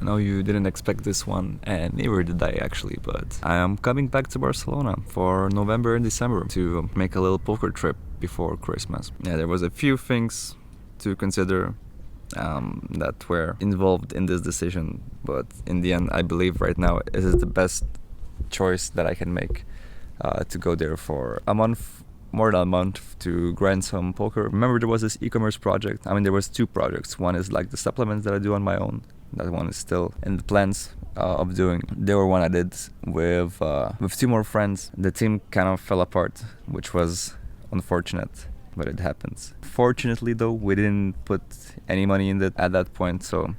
I know you didn't expect this one, and neither did I actually, but I am coming back to Barcelona for November and December to make a little poker trip before Christmas. Yeah, there was a few things to consider that were involved in this decision, but in the end I believe right now it is the best choice that I can make to go there for a month, more than a month, to grind some poker. Remember, there was this e-commerce project. I mean, there was two projects. One is like the supplements that I do on my own. That one is still in the plans of doing. There were one I did with two more friends. The team kind of fell apart, which was unfortunate, but it happens. Fortunately though, we didn't put any money in it at that point, so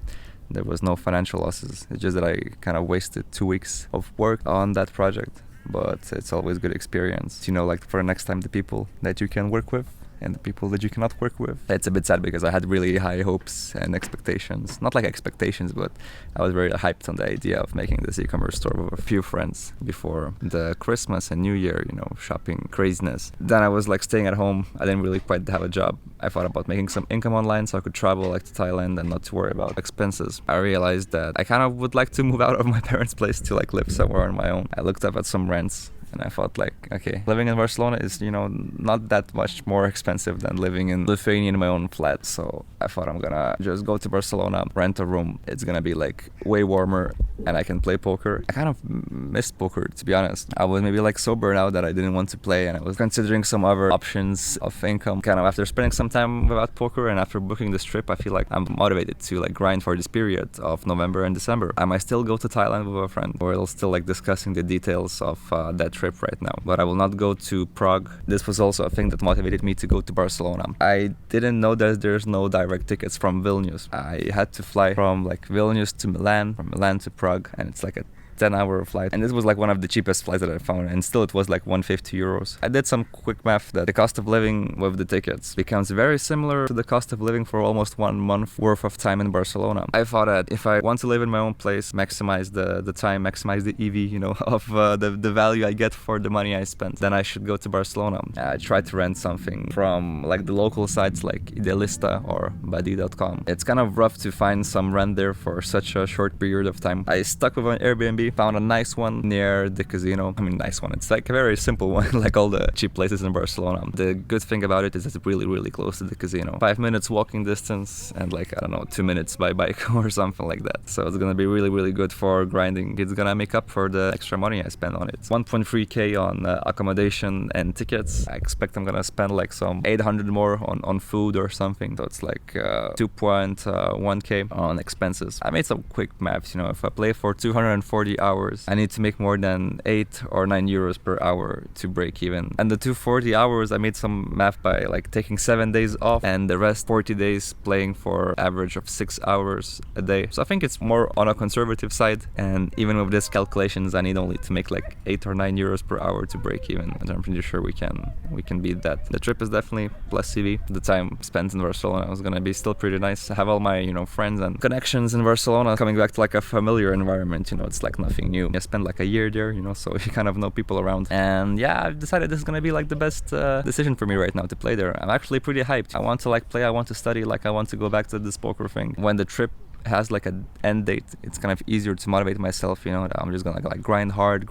there was no financial losses. It's just that I kind of wasted 2 weeks of work on that project. But it's always good experience, you know, like for the next time, the people that you can work with and the people that you cannot work with. It's a bit sad because I had really high hopes and expectations. Not like expectations, but I was very hyped on the idea of making this e-commerce store with a few friends before the Christmas and New Year, you know, shopping craziness. Then I was like staying at home. I didn't really quite have a job. I thought about making some income online so I could travel like to Thailand and not to worry about expenses. I realized that I kind of would like to move out of my parents' place to like live somewhere on my own. I looked up at some rents. And I thought like, okay, living in Barcelona is, you know, not that much more expensive than living in Lithuania in my own flat. So I thought I'm gonna just go to Barcelona, rent a room. It's gonna be like way warmer and I can play poker. I kind of missed poker, to be honest. I was maybe like so burned out that I didn't want to play, and I was considering some other options of income. Kind of after spending some time without poker and after booking this trip, I feel like I'm motivated to like grind for this period of November and December. I might still go to Thailand with a friend. We're still like discussing the details of that trip right now, but I will not go to Prague. This was also a thing that motivated me to go to Barcelona. I didn't know that there's no direct tickets from Vilnius. I had to fly from like Vilnius to Milan, from Milan to Prague, and it's like a 10-hour flight, and this was like one of the cheapest flights that I found, and still it was like 150 euros. I did some quick math that the cost of living with the tickets becomes very similar to the cost of living for almost 1 month worth of time in Barcelona. I thought that if I want to live in my own place, maximize the time, maximize the EV, you know, of the value I get for the money I spent, then I should go to Barcelona. I tried to rent something from like the local sites like Idealista or Badi.com. It's kind of rough to find some rent there for such a short period of time. I stuck with an Airbnb, found a nice one near the casino. I mean, nice one. It's like a very simple one, like all the cheap places in Barcelona. The good thing about it is it's really, really close to the casino. 5 minutes walking distance and like, I don't know, 2 minutes by bike or something like that. So it's gonna be really, really good for grinding. It's gonna make up for the extra money I spent on it. 1.3k on accommodation and tickets. I expect I'm gonna spend like some 800 more on food or something. So it's like 2.1k on expenses. I made some quick maths, you know, if I play for 240 hours, I need to make more than 8 or 9 euros per hour to break even. And the 240 hours, I made some math by like taking 7 days off and the rest 40 days playing for average of 6 hours a day. So I think it's more on a conservative side, and even with these calculations, I need only to make like 8 or 9 euros per hour to break even, and I'm pretty sure we can beat that. The trip is definitely plus CV. The time spent in Barcelona was gonna be still pretty nice. I have all my, you know, friends and connections in Barcelona, coming back to like a familiar environment, you know, it's like nothing new. I spent like a year there, you know, so you kind of know people around. And yeah, I've decided this is gonna be like the best decision for me right now to play there. I'm actually pretty hyped. I want to like play, I want to study, like I want to go back to this poker thing. When the trip has like an end date, it's kind of easier to motivate myself, you know. I'm just gonna like grind hard,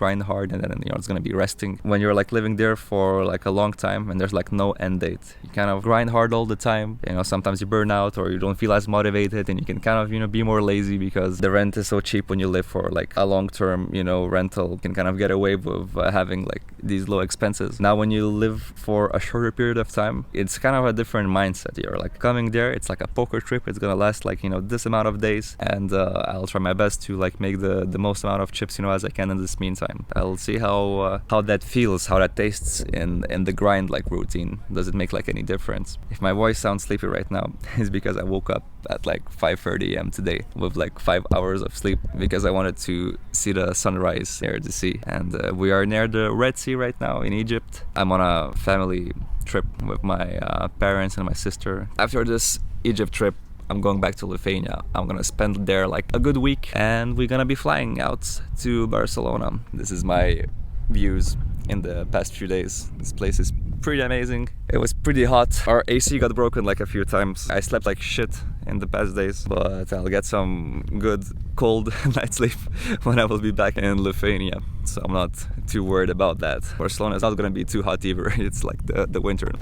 and then, you know, it's gonna be resting. When you're like living there for like a long time and there's like no end date, you kind of grind hard all the time, you know. Sometimes you burn out or you don't feel as motivated, and you can kind of, you know, be more lazy because the rent is so cheap when you live for like a long-term, you know, rental. You can kind of get away with having like these low expenses. Now when you live for a shorter period of time, it's kind of a different mindset. You're like coming there, it's like a poker trip, it's gonna last like, you know, this amount of days, and I'll try my best to like make the most amount of chips, you know, as I can in this meantime. I'll see how that feels, how that tastes in the grind like routine. Does it make like any difference? If my voice sounds sleepy right now, it's because I woke up at like 5:30 a.m. today with like 5 hours of sleep because I wanted to see the sunrise near the sea. And we are near the Red Sea right now in Egypt. I'm on a family trip with my parents and my sister. After this Egypt trip, I'm going back to Lithuania. I'm gonna spend there like a good week, and we're gonna be flying out to Barcelona. This is my views in the past few days. This place is pretty amazing. It was pretty hot. Our AC got broken like a few times. I slept like shit in the past days, but I'll get some good cold night sleep when I will be back in Lithuania, so I'm not too worried about that. Barcelona is not gonna be too hot either. It's like the winter.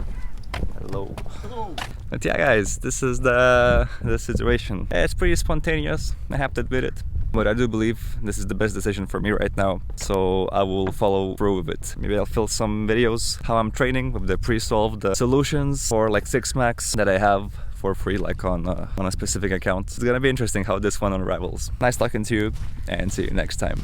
Hello. Hello. But yeah, guys, this is the situation. It's pretty spontaneous, I have to admit it. But I do believe this is the best decision for me right now, so I will follow through with it. Maybe I'll film some videos how I'm training with the pre-solved solutions for like 6 max that I have for free, like on a specific account. It's gonna be interesting how this one unravels. Nice talking to you, and see you next time.